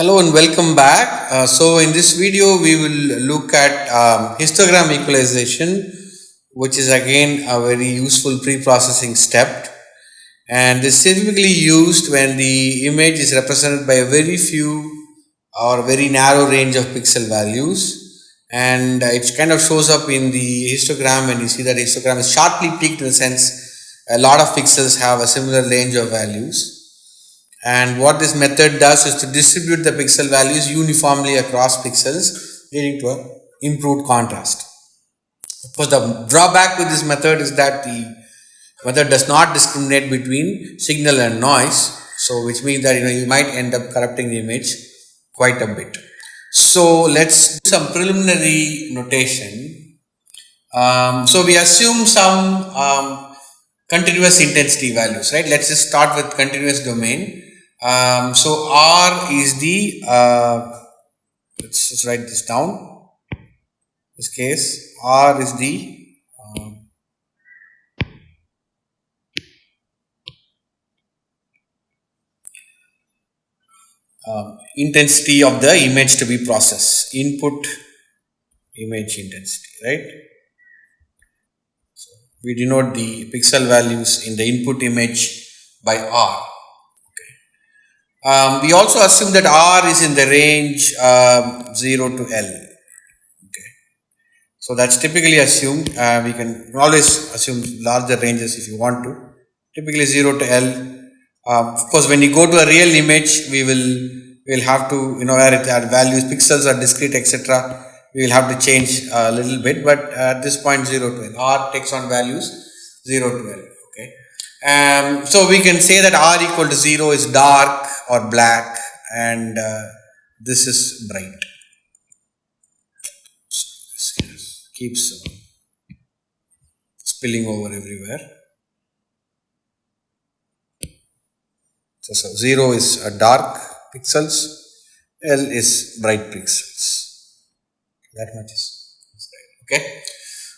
Hello and welcome back. So in this video we will look at histogram equalization, which is again a very useful pre-processing step, and this is typically used when the image is represented by a very few or very narrow range of pixel values, and it kind of shows up in the histogram, and you see that histogram is sharply peaked in the sense a lot of pixels have a similar range of values. And what this method does is to distribute the pixel values uniformly across pixels, leading to an improved contrast. Of course, the drawback with this method is that the method does not discriminate between signal and noise, so which means that you might end up corrupting the image quite a bit. So let's do some preliminary notation. So we assume some continuous intensity values, right? Let's just start with continuous domain. So R is the, let's just write this down. In this case, R is the intensity of the image to be processed, input image intensity, right? So we denote the pixel values in the input image by R. We also assume that R is in the range 0 to L. Okay. So that's typically assumed. We can always assume larger ranges if you want to. Typically 0 to L. Of course, when you go to a real image, we'll have to, where it are values, pixels are discrete, etc. We will have to change a little bit, but at this point 0 to L. R takes on values 0 to L. Okay. So we can say that R equal to 0 is dark or black, and this is bright. So this keeps spilling over everywhere. So 0 is dark pixels, L is bright pixels. That much is right. Okay.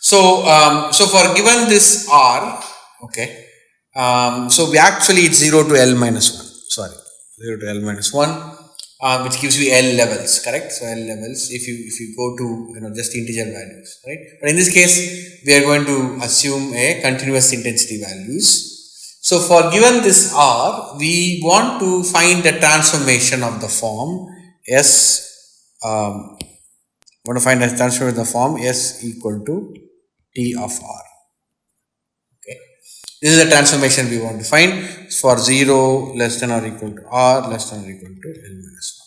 So so for given this R, okay, so we actually it's 0 to L minus 1. Sorry. 0 to L minus 1, which gives you L levels, correct? So L levels if you go to just integer values, right? But in this case we are going to assume a continuous intensity values. So for given this R, we want to find the transformation of the form S. Want to find a transformation of the form S equal to T of R. This is the transformation we want to find for 0 less than or equal to R less than or equal to L minus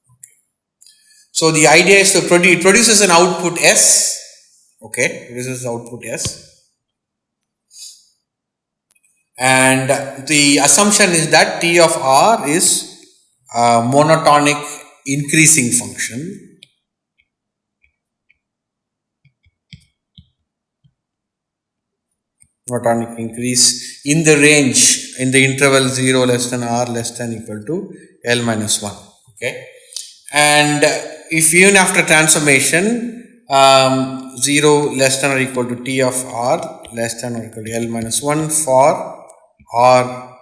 1. Okay. So the idea is to it produces an output S. Okay, produces output S. And the assumption is that T of R is a monotonic increasing function. Monotonic increase in the range in the interval 0 less than R less than equal to L minus 1. Okay. And if even after transformation 0 less than or equal to T of R less than or equal to L minus 1 for R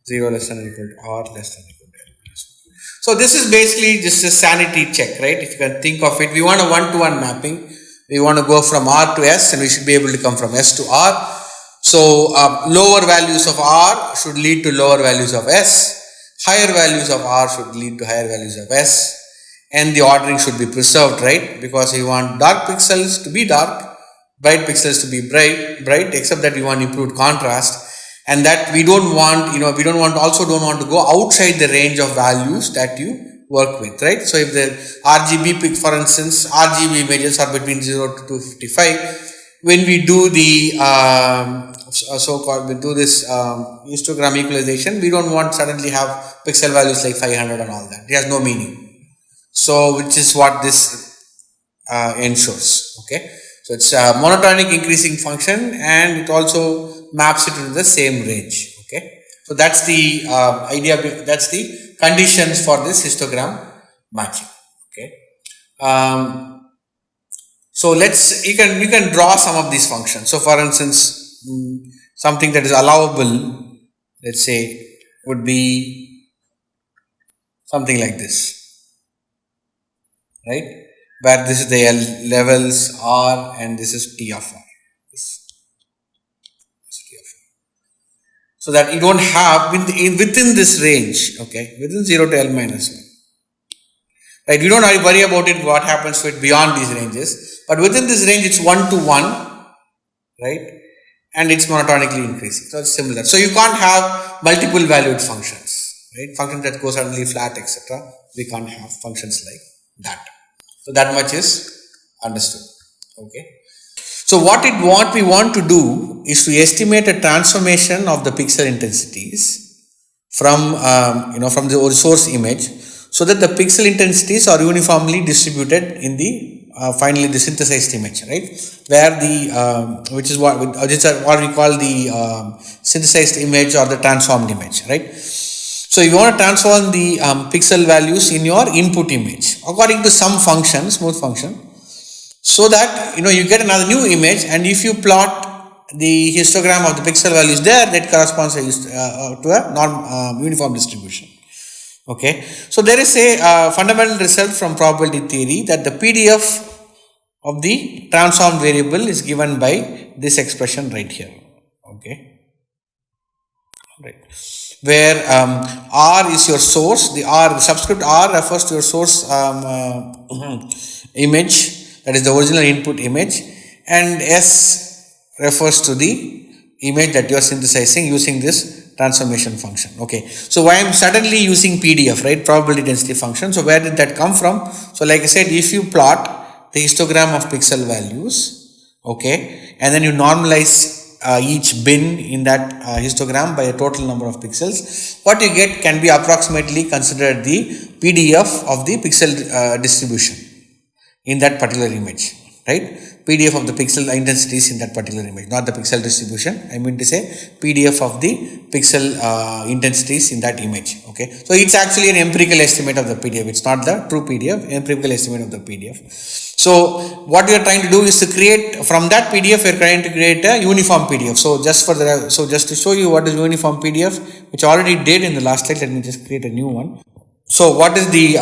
0 less than or equal to R less than or equal to L minus 1. So this is basically just a sanity check, right? If you can think of it, we want a one-to-one mapping. We want to go from R to S, and we should be able to come from S to R. So lower values of R should lead to lower values of S, higher values of R should lead to higher values of S, and the ordering should be preserved, right? Because we want dark pixels to be dark, bright pixels to be bright, except that we want improved contrast, and that we don't want, we don't want to go outside the range of values that you work with, right? So if the RGB, for instance, RGB images are between 0 to 255, when we do the so-called, we do this histogram equalization, we don't want suddenly have pixel values like 500 and all that. It has no meaning. So, which is what this ensures. Okay. So, it's a monotonic increasing function, and it also maps it into the same range. Okay. So, that's the idea, that's the conditions for this histogram matching. Okay. So you can draw some of these functions. So for instance, something that is allowable, let's say, would be something like this. right? Where this is the L levels R and this is T of R. This is T of R. So that you don't have within this range, okay, within 0 to L minus 1. Right, you don't worry about it, what happens to it beyond these ranges, but within this range it's 1 to 1, right, and it's monotonically increasing, so it's similar. So you can't have multiple valued functions, right, functions that go suddenly flat, etc. We can't have functions like that. So that much is understood, okay. So what we want to do is to estimate a transformation of the pixel intensities from from the source image, so that the pixel intensities are uniformly distributed in the finally the synthesized image, right? Where the which is what we call the synthesized image or the transformed image, right? So you want to transform the pixel values in your input image according to some function, smooth function, so that you get another new image, and if you plot the histogram of the pixel values there, that corresponds to a non-uniform distribution. Okay, so there is a fundamental result from probability theory that the PDF of the transformed variable is given by this expression right here. Okay, right, where R is your source. The subscript R refers to your source image, that is the original input image, and S refers to the image that you are synthesizing using this transformation function. Okay, so why I am suddenly using PDF, right, probability density function. So where did that come from? So like I said, if you plot the histogram of pixel values, okay, and then you normalize each bin in that histogram by a total number of pixels, what you get can be approximately considered the PDF of the pixel distribution in that particular image, right? PDF of the pixel intensities in that particular image, not the pixel distribution. I mean to say PDF of the pixel intensities in that image. Okay, so it's actually an empirical estimate of the PDF. It's not the true PDF, empirical estimate of the PDF. So what we are trying to do is to create from that PDF. We are trying to create a uniform PDF. So just to show you what is uniform PDF, which I already did in the last slide. Let me just create a new one. So what is the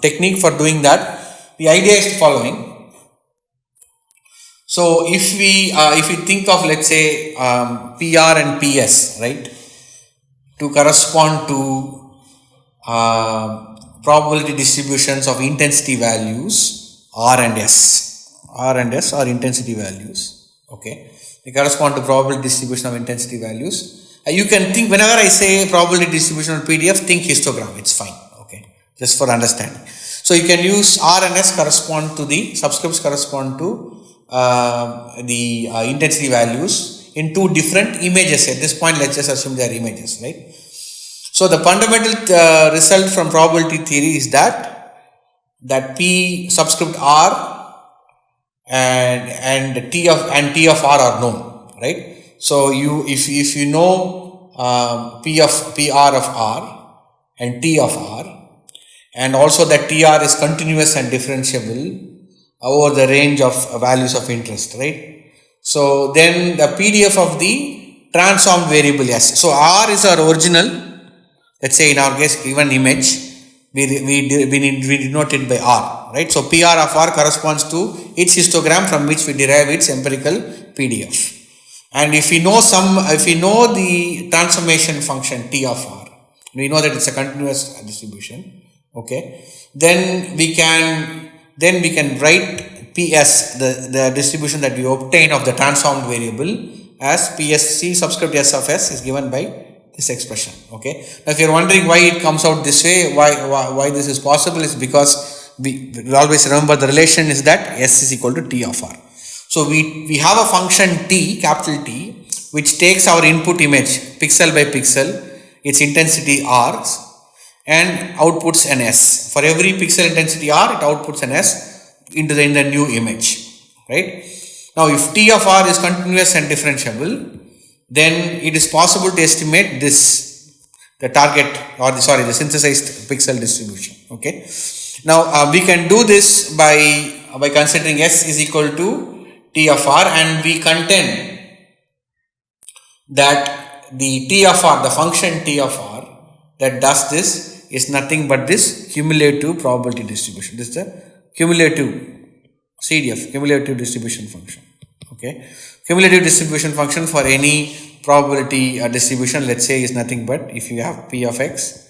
technique for doing that? The idea is the following. So if we think of, let's say, PR and PS, right, to correspond to probability distributions of intensity values R and S are intensity values. Okay, they correspond to probability distribution of intensity values. You can think, whenever I say probability distribution on PDF, think histogram. It's fine. Okay, just for understanding. So you can use R and S correspond to the subscripts correspond to the intensity values in two different images. At this point, let's just assume they are images, right? So the fundamental result from probability theory is that P subscript R and T of R are known, right? So if you know PR of R and T of R, and also that TR is continuous and differentiable over the range of values of interest, right? So then the PDF of the transformed variable S. So R is our original, let's say in our case given image, we denote it by R, right? So PR of R corresponds to its histogram from which we derive its empirical PDF. And if we know the transformation function T of R, we know that it's a continuous distribution. Okay, then we can write PS, the distribution that we obtain of the transformed variable, as PSC subscript S of S is given by this expression. Okay, now if you are wondering why it comes out this way, why this is possible, is because we always remember the relation is that S is equal to T of R. So we have a function T, capital T, which takes our input image pixel by pixel, its intensity R, and outputs an S. For every pixel intensity R, it outputs an S in the new image, right? Now if T of R is continuous and differentiable, then it is possible to estimate the synthesized pixel distribution. Okay, now we can do this by considering S is equal to T of R, and we contend that the T of R, the function T of R that does this, is nothing but this cumulative probability distribution. This is the cumulative CDF, cumulative distribution function. Okay, cumulative distribution function for any probability distribution, let's say, is nothing but if you have P of x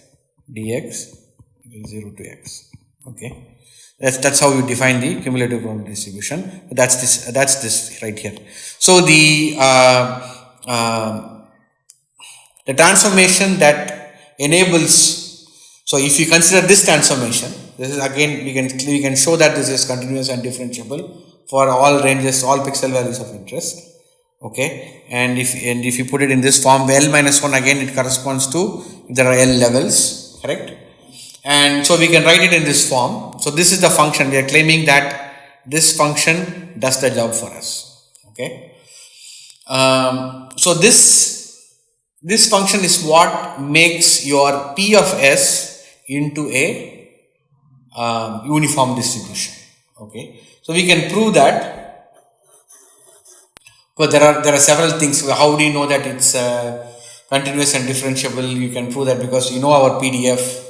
dx is 0 to x. Okay, that's how you define the cumulative probability distribution. That's this right here. So the transformation that enables, so if you consider this transformation, this is again we can show that this is continuous and differentiable for all ranges, all pixel values of interest. Okay, and if you put it in this form, L minus 1, again it corresponds to, there are L levels, correct? And so we can write it in this form. So this is the function. We are claiming that this function does the job for us. Okay, so this function is what makes your P of s into a uniform distribution. Okay, so we can prove that. But there are several things. How do you know that it's continuous and differentiable? You can prove that because you know our PDF.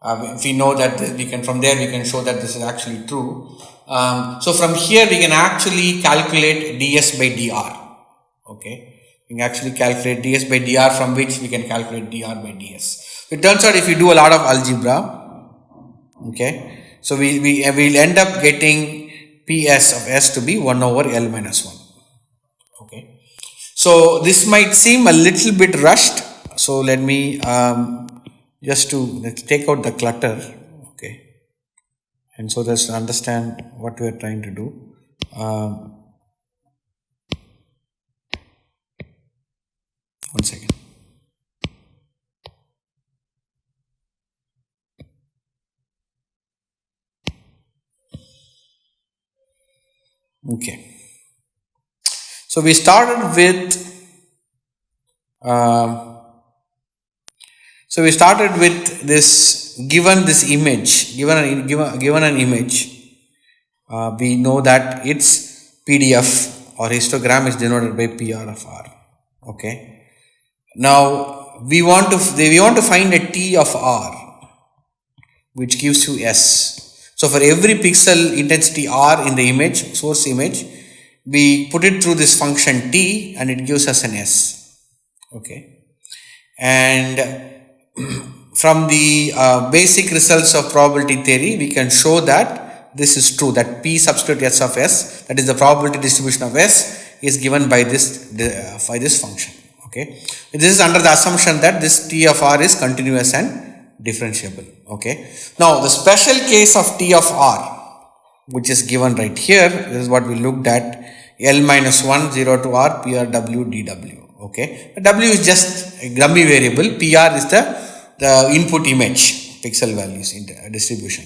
If we know that we can, from there we can show that this is actually true. So from here we can actually calculate ds by dr. Okay, we can actually calculate ds by dr, from which we can calculate dr by ds. It turns out if you do a lot of algebra, okay, so we will end up getting ps of s to be 1 over L minus 1. Okay, so this might seem a little bit rushed. So let me just let's take out the clutter. Okay, and so let's understand what we are trying to do. One second. Okay. So we started with this, given this image, given an image, we know that its PDF or histogram is denoted by PR of R. Okay. Now we want to find a T of R, which gives you S. So for every pixel intensity R in the image, source image, we put it through this function T and it gives us an S. Okay, and from the basic results of probability theory, we can show that this is true, that P subscript S of S, that is the probability distribution of S, is given by this function. Okay, this is under the assumption that this T of R is continuous and differentiable. Okay, now the special case of T of R, which is given right here, this is what we looked at, L minus 1, 0 to R, PR W dW. Okay, W is just a dummy variable, PR is the input image, pixel values distribution,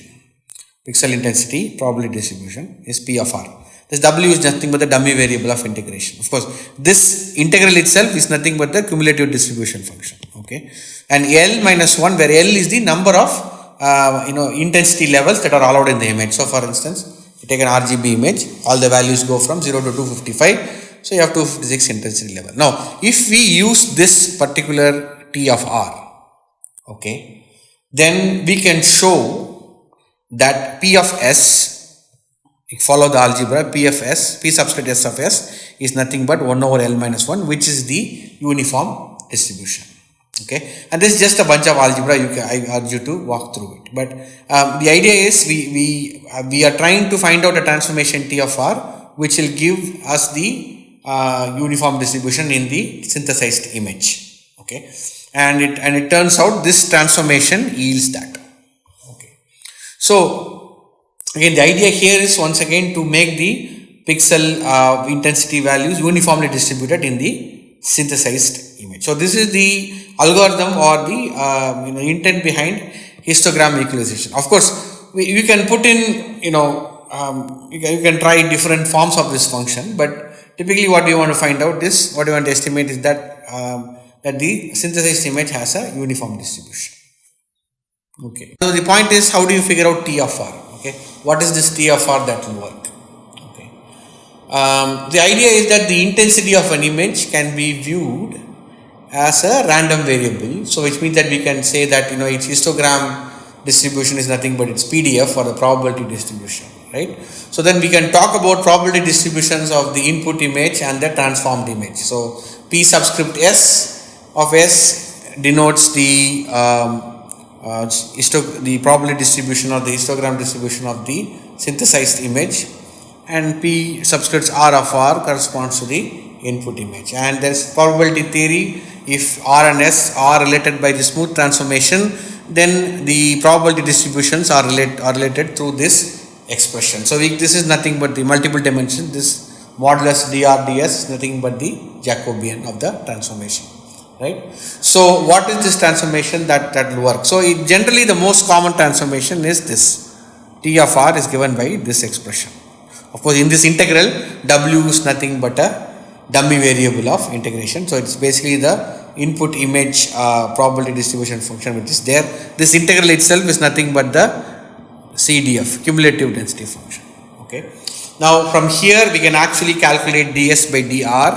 pixel intensity probability distribution is P of R. This W is nothing but the dummy variable of integration. Of course, this integral itself is nothing but the cumulative distribution function. Okay, and L minus 1, where L is the number of intensity levels that are allowed in the image. So for instance, you take an RGB image, all the values go from 0 to 255, so you have 256 intensity level. Now if we use this particular T of R, okay, then we can show that P of S, follow the algebra, P of S, P subscript S of S is nothing but 1 over L minus 1, which is the uniform distribution. Okay, and this is just a bunch of algebra. I urge you to walk through it. But the idea is we are trying to find out a transformation T of R, which will give us the uniform distribution in the synthesized image. Okay, and it turns out this transformation yields that. Okay, so again the idea here is once again to make the pixel intensity values uniformly distributed in the synthesized image. So this is the algorithm or the intent behind histogram equalization. Of course, we can put in you can try different forms of this function, but typically what we want to find out is, what we want to estimate is that that the synthesized image has a uniform distribution. Okay, so the point is, how do you figure out T of R? Okay, what is this T of R that will work? Okay, the idea is that the intensity of an image can be viewed as a random variable, so which means that we can say that its histogram distribution is nothing but its PDF for the probability distribution. right? So then we can talk about probability distributions of the input image and the transformed image. So P subscript S of S denotes the the probability distribution or the histogram distribution of the synthesized image, and P subscript R of R corresponds to the input image. And there is probability theory, if R and S are related by the smooth transformation, then the probability distributions are related through this expression. So this is nothing but the multiple dimension, this modulus dr ds is nothing but the Jacobian of the transformation, right? So what is this transformation that will work? So generally the most common transformation is this, T of R is given by this expression. Of course, in this integral, W is nothing but a dummy variable of integration. So it's basically the input image probability distribution function which is there. This integral itself is nothing but the CDF, cumulative density function. Okay. Now from here we can actually calculate ds by dr,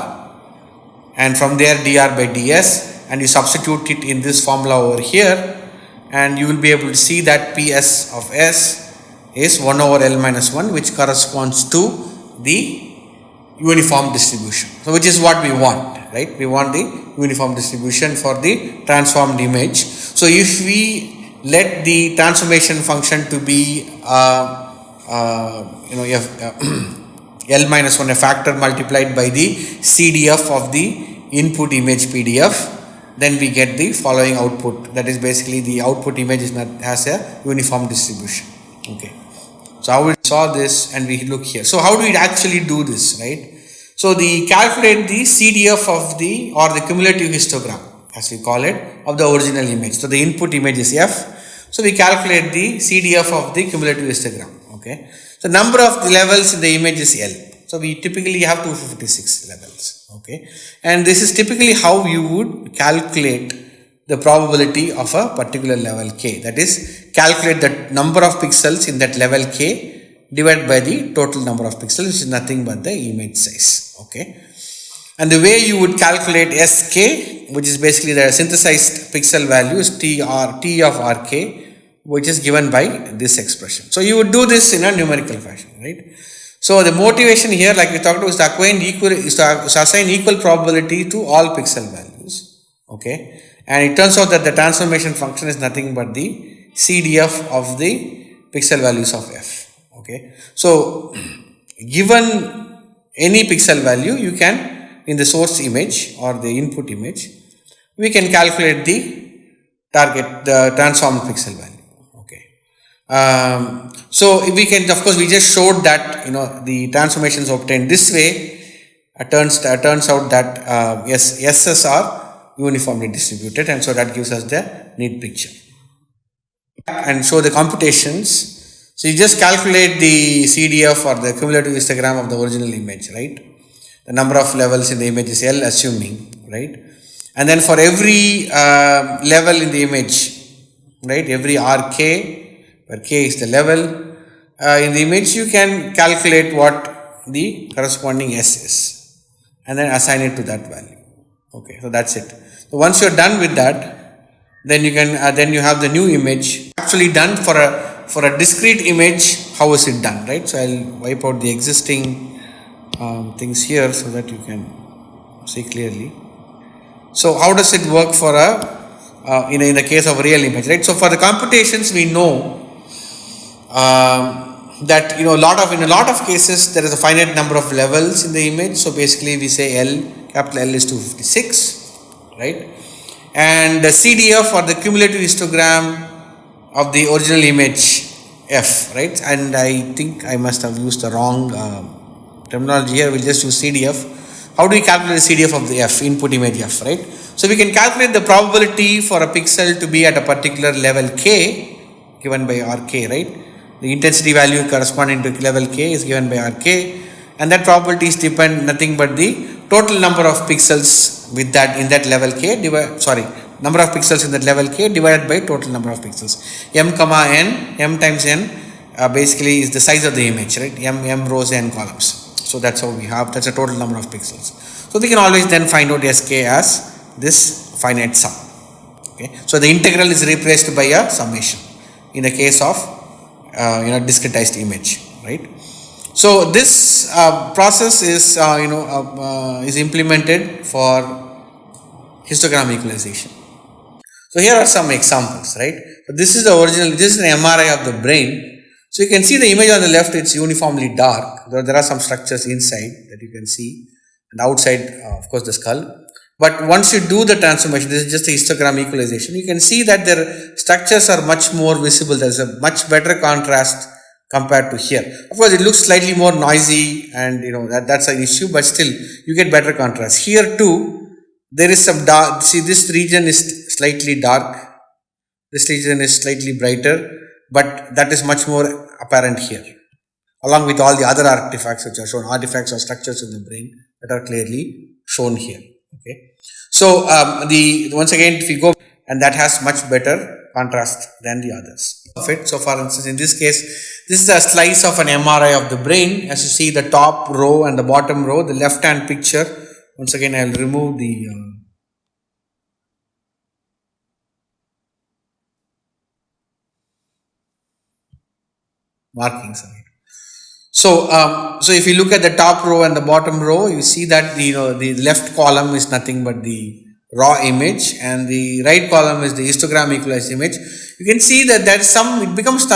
and from there dr by ds, and you substitute it in this formula over here, and you will be able to see that Ps of S is 1 over L minus 1, which corresponds to the uniform distribution. So which is what we want, right? We want the uniform distribution for the transformed image. So if we let the transformation function to be L minus 1, a factor multiplied by the CDF of the input image PDF, then we get the following output. That is basically the output image has a uniform distribution. Okay. So how we saw this, and we look here. So how do we actually do this, right? So calculate the CDF of the, or the cumulative histogram as we call it, of the original image. So the input image is F. So we calculate the CDF of the cumulative histogram. Okay. So number of the levels in the image is L. So we typically have 256 levels. Okay. And this is typically how you would calculate the probability of a particular level K. That is, calculate the number of pixels in that level K divided by the total number of pixels, which is nothing but the image size. Okay. And the way you would calculate SK, which is basically the synthesized pixel value, is T of RK, which is given by this expression. So you would do this in a numerical fashion, right? So the motivation here, like we talked about, is to assign equal probability to all pixel values. Okay. And it turns out that the transformation function is nothing but the CDF of the pixel values of F. Okay. So given any pixel value, you can, in the source image or the input image, we can calculate the transformed pixel value. Okay. So we can, of course, we just showed that the transformations obtained this way. Turns out that S's are uniformly distributed, and so that gives us the neat picture. And so the computations, so you just calculate the CDF or the cumulative histogram of the original image, right? The number of levels in the image is L, assuming, right? And then for every level in the image, right, every RK, where K is the level in the image, you can calculate what the corresponding S is, and then assign it to that value. Okay, so that's it. So once you're done with that, then you can then you have the new image actually done for a discrete image. How is it done, right? So I'll wipe out the existing things here so that you can see clearly. So how does it work for in the case of a real image, right? So for the computations, we know that in a lot of cases there is a finite number of levels in the image. So basically we say capital L is 256, right? And the CDF or the cumulative histogram of the original image F, right? And I think I must have used the wrong terminology here. We'll just use CDF. How do we calculate the CDF of the F, input image F, right? So we can calculate the probability for a pixel to be at a particular level K given by RK, right? The intensity value corresponding to level K is given by RK, and that probability is nothing but the total number of pixels with that in that level K number of pixels in that level K divided by total number of pixels. M comma N, M times N basically is the size of the image, right? M rows, N columns. So that's how we have, that's a total number of pixels. So we can always then find out SK as this finite sum. Okay. So the integral is replaced by a summation in the case of discretized image, right? So this process is is implemented for histogram equalization. So here are some examples, right? So this is the original, this is an MRI of the brain. So you can see the image on the left, it's uniformly dark. There are some structures inside that you can see, and outside, of course, the skull. But once you do the transformation, this is just a histogram equalization, you can see that their structures are much more visible. There's a much better contrast compared to here. Of course, it looks slightly more noisy, and that's an issue, but still you get better contrast. Here too, there is some dark. See, this region is slightly dark, this region is slightly brighter, but that is much more apparent here, along with all the other artifacts which are shown, artifacts or structures in the brain that are clearly shown here. Okay, so the once again, if we go, and that has much better contrast than the others of it. So for instance, in this case, this is a slice of an MRI of the brain. As you see, the top row and the bottom row, the left hand picture. Once again, I will remove the markings on it. So if you look at the top row and the bottom row, you see that the left column is nothing but the raw image, and the right column is the histogram equalized image. You can see that it becomes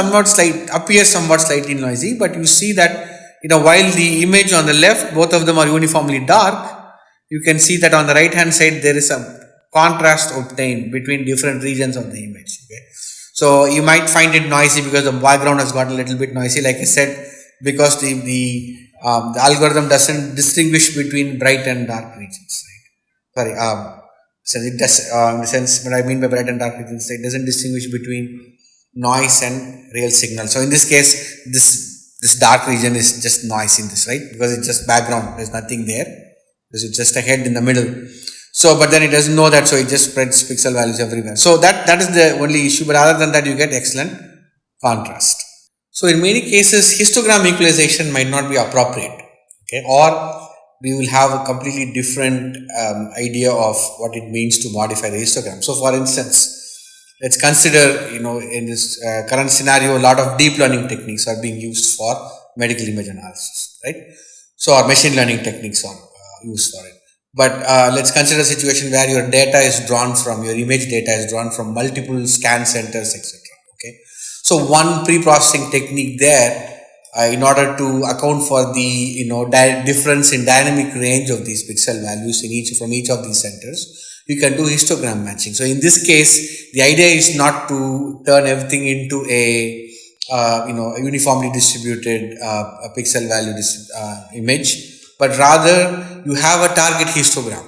appears somewhat slightly noisy, but you see that while the image on the left, both of them are uniformly dark, you can see that on the right hand side there is a contrast obtained between different regions of the image. Okay, so you might find it noisy because the background has got a little bit noisy, like I said, because the algorithm doesn't distinguish between bright and dark regions. Right? Sorry, so it does in the sense what I mean by bright and dark regions. It doesn't distinguish between noise and real signal. So in this case, this dark region is just noise in this, right? Because it's just background. There's nothing there. There's just a head in the middle. So, but then it doesn't know that, so it just spreads pixel values everywhere. So that is the only issue. But other than that, you get excellent contrast. So in many cases, histogram equalization might not be appropriate, okay, or we will have a completely different idea of what it means to modify the histogram. So for instance, let's consider, in this current scenario, a lot of deep learning techniques are being used for medical image analysis, right? So our machine learning techniques are used for it. But let's consider a situation where your data is drawn from, your image data is drawn from multiple scan centers, etc. Okay. So one pre-processing technique there, in order to account for the difference in dynamic range of these pixel values from each of these centers, you can do histogram matching. So in this case, the idea is not to turn everything into a uniformly distributed pixel value image, but rather you have a target histogram.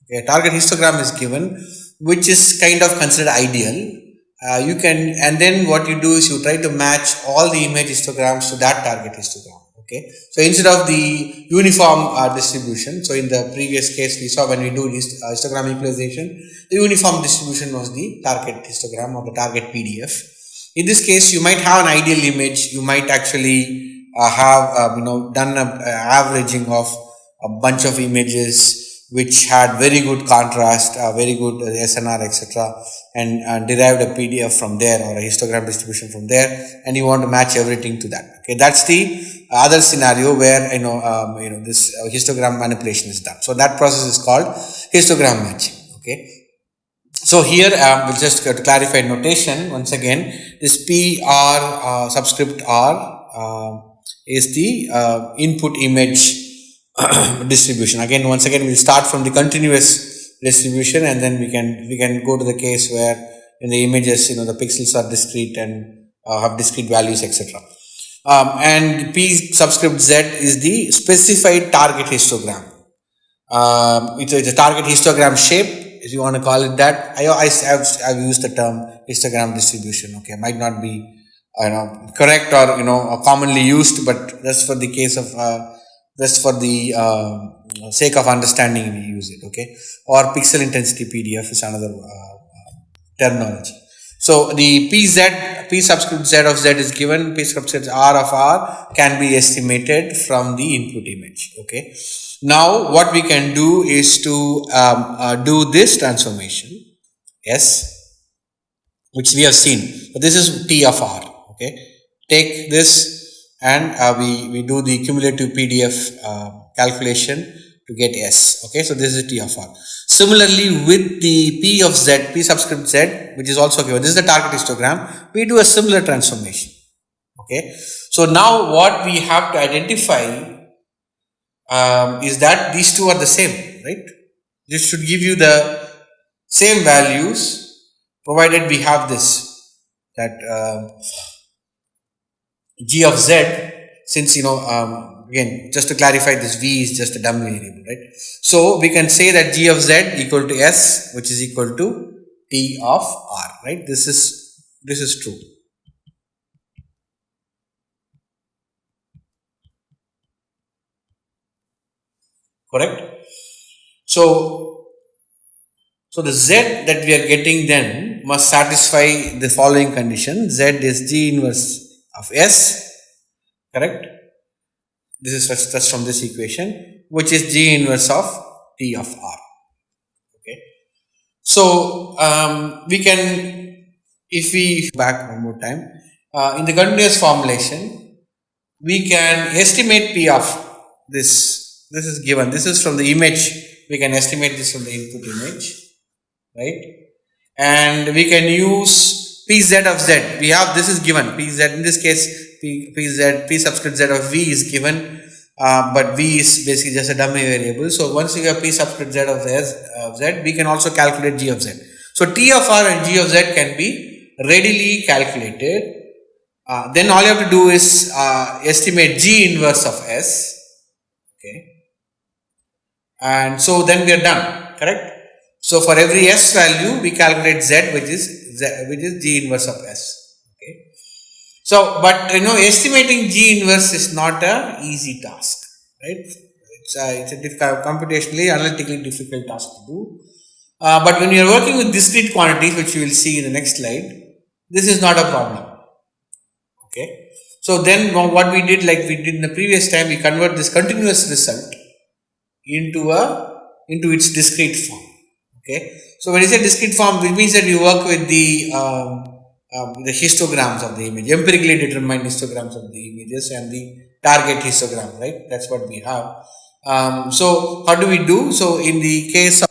Okay, a target histogram is given, which is kind of considered ideal. And then what you do is you try to match all the image histograms to that target histogram. Okay, so instead of the uniform distribution, so in the previous case we saw when we do histogram equalization, the uniform distribution was the target histogram or the target PDF. In this case, you might have an ideal image. You might actually have done an averaging of a bunch of images which had very good contrast, very good SNR, etc., and derived a PDF from there or a histogram distribution from there, and you want to match everything to that. Okay, that's the other scenario where this histogram manipulation is done. So that process is called histogram matching. Okay. So here we'll just clarify notation once again. This PR subscript R is the input image distribution. Again, once again, we'll start from the continuous distribution, and then we can go to the case where in the images, the pixels are discrete and have discrete values, etc. And P subscript Z is the specified target histogram. It's a target histogram shape, if you want to call it that. I've used the term histogram distribution. Okay, might not be correct or commonly used, but that's for the case of just for the sake of understanding we use it. Okay, or pixel intensity PDF is another terminology. So the P subscript Z of Z is given, P subscript R of R can be estimated from the input image. Okay. Now what we can do is to do this transformation, yes, which we have seen. So this is T of R. Okay. Take this and we do the cumulative PDF calculation to get S. Okay, so this is T of R. Similarly, with the P of Z, P subscript Z, which is also given, this is the target histogram, we do a similar transformation. Okay, so now what we have to identify is that these two are the same, right? This should give you the same values provided we have this, that G of Z, since again, just to clarify, this V is just a dummy variable, right? So we can say that G of Z equal to S, which is equal to T of R, right? This is true. Correct? So the Z that we are getting then must satisfy the following condition. Z is G inverse of S, correct? This is just from this equation, which is G inverse of T of R. Okay. So we can, if we back one more time, in the continuous formulation, we can estimate P of this. This is given. This is from the image. We can estimate this from the input image, right? And we can use Pz of Z. We have, this is given. Pz, in this case, P subscript Z of V is given, but V is basically just a dummy variable. So once you have P subscript Z of Z, we can also calculate G of Z. So T of R and G of Z can be readily calculated. Then all you have to do is estimate G inverse of S. Okay. And so then we are done, correct? So for every S value, we calculate Z, which is G inverse of S. Okay. So, but estimating G inverse is not an easy task, right? It's a computationally, analytically difficult task to do. But when you are working with discrete quantities, which you will see in the next slide, this is not a problem. Okay. So then what we did, like we did in the previous time, we convert this continuous result into its discrete form. Okay. So when you say discrete form, it means that you work with the histograms of the image, empirically determined histograms of the images and the target histogram, right? That's what we have. So how do we do? So in the case of,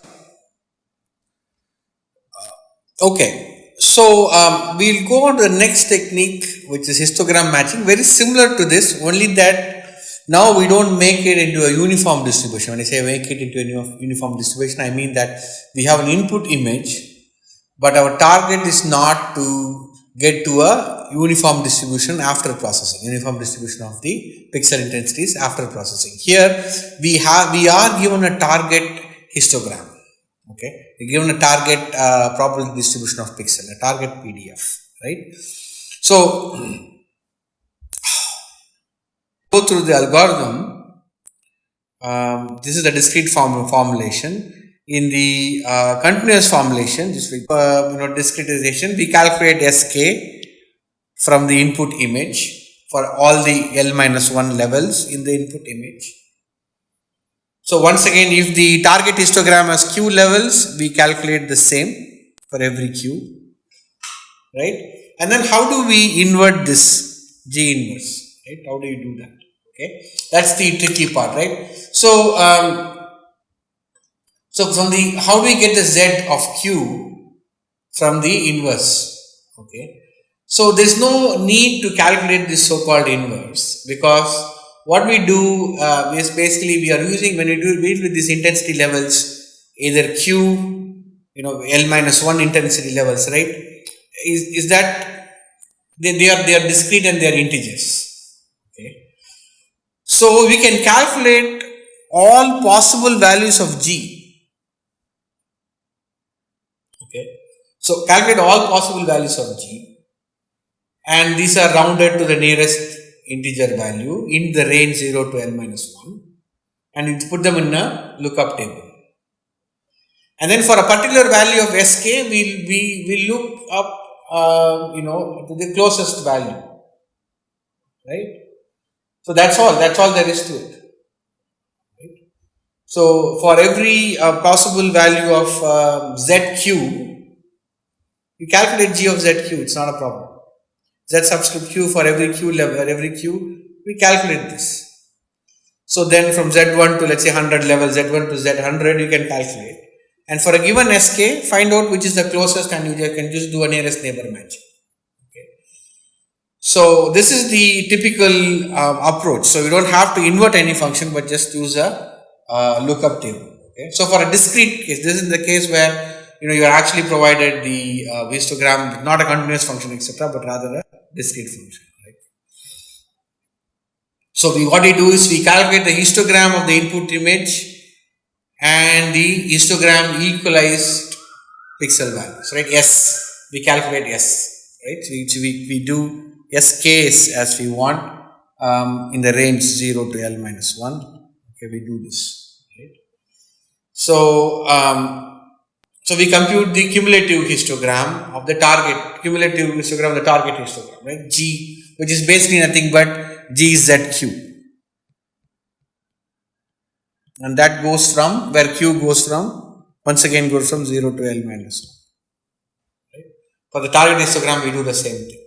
okay, so we'll go on to the next technique, which is histogram matching, very similar to this, only that now we don't make it into a uniform distribution. When I say make it into a uniform distribution, I mean that we have an input image, but our target is not to get to a uniform distribution after processing, uniform distribution of the pixel intensities after processing. Here we are given a target histogram. Okay, we given a target probability distribution of pixel, a target PDF, right? So go through the algorithm. This is the discrete formulation. In the continuous formulation, discretization, we calculate Sk from the input image for all the L-1 levels in the input image. So once again, if the target histogram has Q levels, we calculate the same for every Q, right? And then how do we invert this G inverse, right? How do you do that? Okay, that's the tricky part, right? So from the, how do we get the Z of Q from the inverse? Okay, so there's no need to calculate this so-called inverse, because what we do is basically we are using, when we deal with these intensity levels, either Q, L-1 intensity levels, right? Is that they are discrete and they are integers. Okay, so we can calculate all possible values of G. Okay, so calculate all possible values of G, and these are rounded to the nearest integer value in the range 0 to L-1, and you put them in a lookup table. And then for a particular value of Sk, we look up to the closest value, right? So that's all there is to it. Right? So for every possible value of Zq, you calculate G of Zq, it's not a problem. Z subscript Q for every Q level, every Q, we calculate this. So then from Z1 to let's say 100 level, Z1 to Z100 you can calculate. And for a given SK, find out which is the closest and you can just do a nearest neighbor match. Okay. So this is the typical approach. So you don't have to invert any function but just use a lookup table. Okay. So for a discrete case, this is the case where you are actually provided the histogram, not a continuous function, etc., but rather a discrete function. Right? So what we do is we calculate the histogram of the input image and the histogram equalized pixel values. Right? S. We calculate S. Right? So we do SK as we want in the range 0 to L minus 1. Okay, we do this. Right? So so we compute the cumulative histogram of the target, histogram, right? G, which is basically nothing but G is ZQ. And that goes from, where Q goes from, once again goes from 0 to L minus 1. Right? For the target histogram, we do the same thing.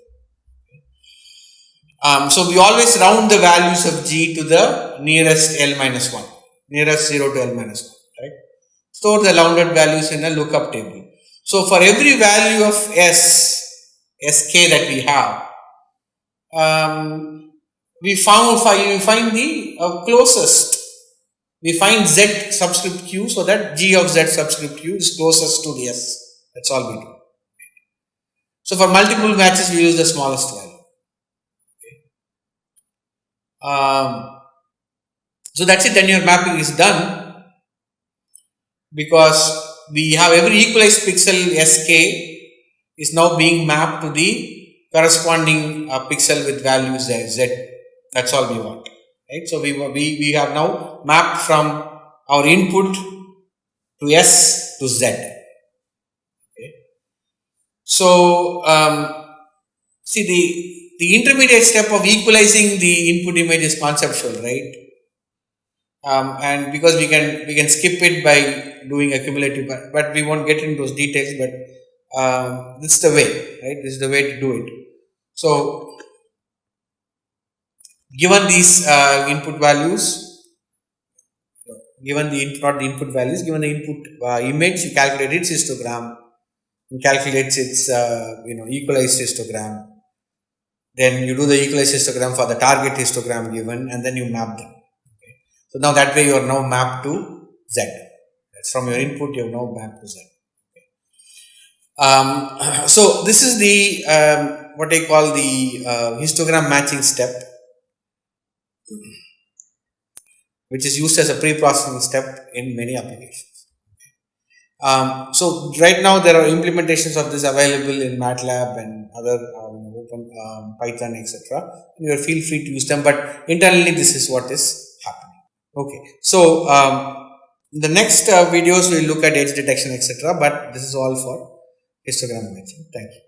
So we always round the values of G to the nearest L minus 1, nearest 0 to L minus 1. Right? Store the rounded values in a lookup table. So for every value of Sk that we have, we find the closest. We find Z subscript Q so that G of Z subscript Q is closest to the S. That's all we do. So for multiple matches, we use the smallest value. Okay. So that's it, then your mapping is done. Because we have every equalized pixel Sk is now being mapped to the corresponding pixel with value Z. That's all we want. Right? So we have now mapped from our input to S to Z. Okay. So see the intermediate step of equalizing the input image is conceptual, right? And because we can skip it by doing a cumulative, but we won't get into those details. But this is the way, right? This is the way to do it. So, given these input values, given the input values, given the input image, you calculate its histogram, you calculate its equalized histogram. Then you do the equalized histogram for the target histogram given, and then you map them. So now that way you are now mapped to Z. That's from your input you have now mapped to Z. Okay. So this is the what I call the histogram matching step, which is used as a pre-processing step in many applications. So right now there are implementations of this available in MATLAB and other open Python, etc. You feel free to use them, but internally this is what is happening. Okay, so in the next videos we will look at edge detection, etc. But this is all for histogram matching. Thank you.